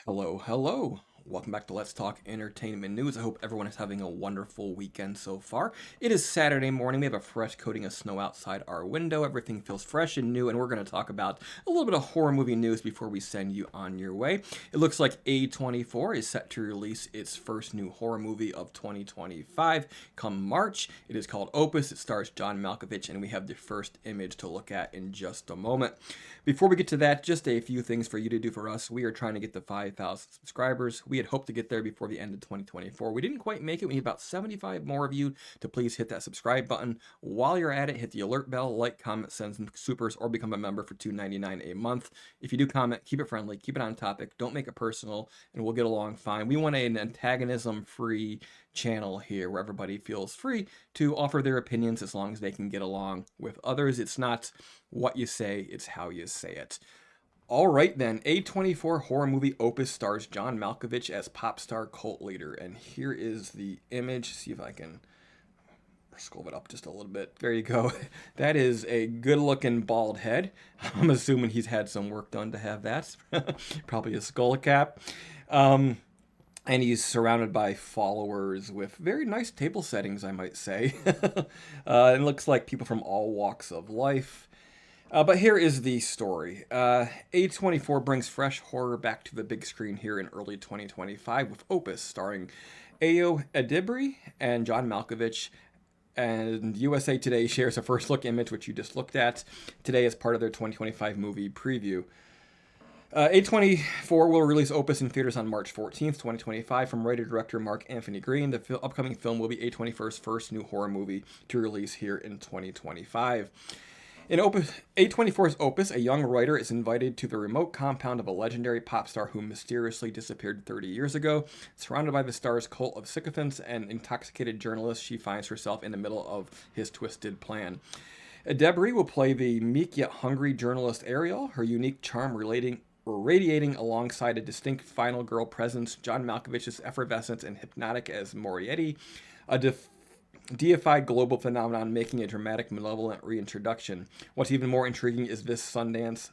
Hello, hello. Welcome back to Let's Talk Entertainment News. I hope everyone is having a wonderful weekend so far. It is Saturday morning. We have a fresh coating of snow outside our window. Everything feels fresh and new, and we're going to talk about a little bit of horror movie news before we send you on your way. It looks like A24 is set to release its first new horror movie of 2025 come March. It is called Opus. It stars John Malkovich, and we have the first image to look at in just a moment. Before we get to that, just a few things for you to do for us. We are trying to get to 5,000 subscribers. We had hoped to get there before the end of 2024. We didn't quite make it. We need about 75 more of you to please hit that subscribe button. While you're at it, hit the alert bell, like, comment, send some supers, or become a member for $2.99 a month. If you do comment, keep it friendly, keep it on topic, don't make it personal, and we'll get along fine. We want an antagonism-free channel here where everybody feels free to offer their opinions as long as they can get along with others. It's not what you say, it's how you say it. All right then, A24 horror movie Opus stars John Malkovich as Popstar cult leader, and here is the image. See if I can scroll it up just a little bit. There you go. That is a good-looking bald head. I'm assuming he's had some work done to have that. Probably a skull cap. And he's surrounded by followers with very nice table settings, I might say. It looks like people from all walks of life. But here is the story. A24 brings fresh horror back to the big screen here in early 2025 with Opus, starring Ayo Edebiri and John Malkovich. And USA Today shares a first look image, which you just looked at today as part of their 2025 movie preview. A24 will release Opus in theaters on March 14th, 2025 from writer-director Mark Anthony Green. The upcoming film will be A24's first new horror movie to release here in 2025. In A24's Opus, a young writer is invited to the remote compound of a legendary pop star who mysteriously disappeared 30 years ago. Surrounded by the star's cult of sycophants and intoxicated journalists, she finds herself in the middle of his twisted plan. Edebiri will play the meek yet hungry journalist Ariel, her unique charm radiating alongside a distinct final girl presence, John Malkovich's effervescent and hypnotic as Moriarty, a deified global phenomenon making a dramatic, malevolent reintroduction. What's even more intriguing is that Sundance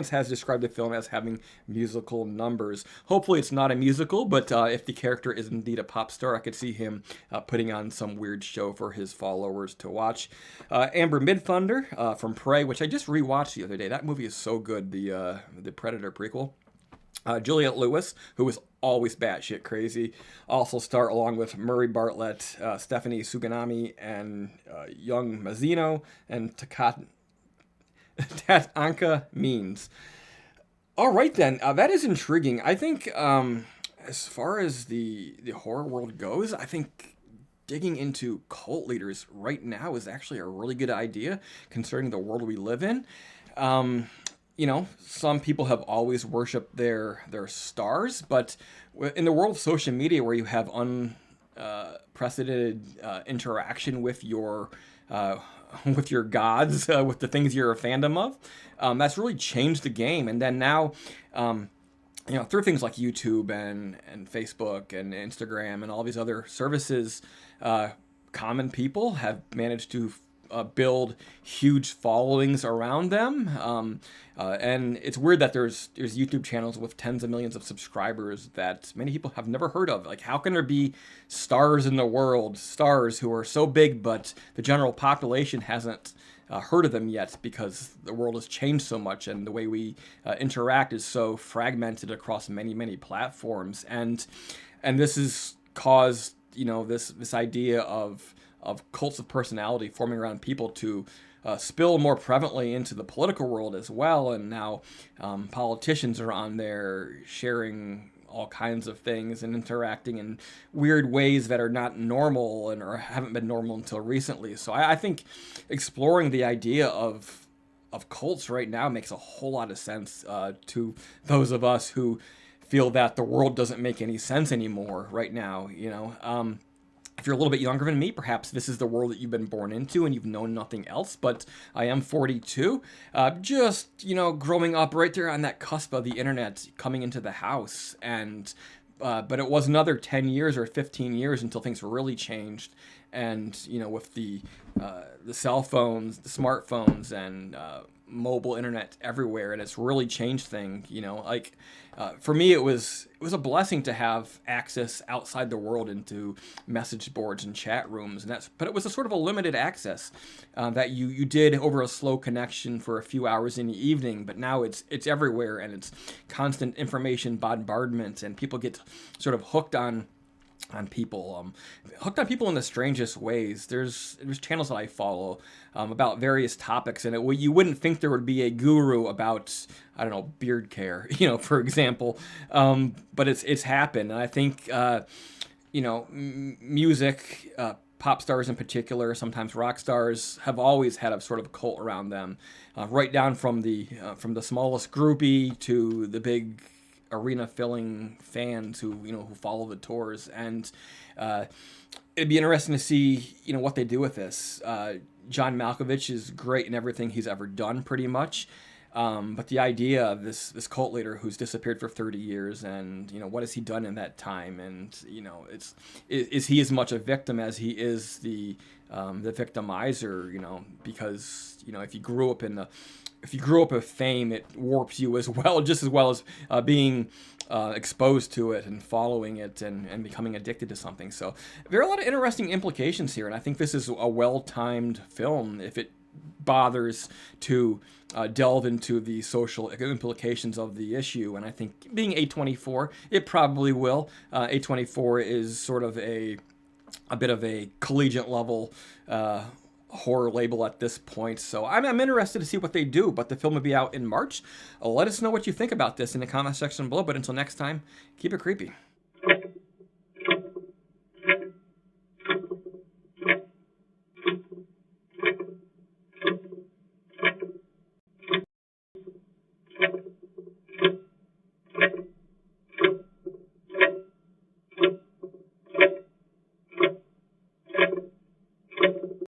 has described the film as having musical numbers. Hopefully it's not a musical, but if the character is indeed a pop star, I could see him putting on some weird show for his followers to watch. Amber Midthunder from Prey, which I just rewatched the other day. That movie is so good, the Predator prequel. Juliette Lewis, who is always batshit crazy, also star along with Murray Bartlett, Stephanie Suganami, and Young Mazzino, and Tatanka Means. All right then, that is intriguing. I think as far as the horror world goes, I think digging into cult leaders right now is actually a really good idea, considering the world we live in. Some people have always worshipped their stars, but in the world of social media, where you have unprecedented interaction with your gods, with the things you're a fandom of, that's really changed the game. And then now, through things like YouTube and Facebook and Instagram and all these other services, common people have managed to build huge followings around them, and it's weird that there's YouTube channels with tens of millions of subscribers that many people have never heard of. Like, how can there be stars in the world, stars who are so big, but the general population hasn't heard of them yet, because the world has changed so much and the way we interact is so fragmented across many platforms, and this has caused this idea of cults of personality forming around people to spill more prevalently into the political world as well. And now politicians are on there sharing all kinds of things and interacting in weird ways that are not normal or haven't been normal until recently. So I think exploring the idea of cults right now makes a whole lot of sense to those of us who feel that the world doesn't make any sense anymore right now. If you're a little bit younger than me, perhaps this is the world that you've been born into and you've known nothing else. But I am 42, growing up right there on that cusp of the internet coming into the house. But it was another 10 years or 15 years until things really changed. And, with the cell phones, the smartphones, and mobile internet everywhere, and it's really changed things. Like for me, it was a blessing to have access outside the world into message boards and chat rooms, but it was a sort of a limited access that you did over a slow connection for a few hours in the evening. But now it's everywhere, and it's constant information bombardment, and people get sort of hooked on people in the strangest ways. There's channels that I follow about various topics, and you wouldn't think there would be a guru about, I don't know, beard care, for example, but it's happened. And I think music, pop stars in particular, sometimes rock stars, have always had a sort of cult around them, right down from the smallest groupie to the big arena filling fans who follow the tours. And it'd be interesting to see what they do with this. John Malkovich is great in everything he's ever done, pretty much. But the idea of this cult leader who's disappeared for 30 years, and what has he done in that time, and is he as much a victim as he is the victimizer? Because if you grew up with fame, it warps you as well, just as well as being exposed to it and following it and becoming addicted to something. So there are a lot of interesting implications here, and I think this is a well-timed film if it bothers to delve into the social implications of the issue. And I think being A24, it probably will. A24 is sort of a bit of a collegiate level horror label at this point, so I'm interested to see what they do. But the film will be out in March. Let us know what you think about this in the comment section below, but until next time, keep it creepy.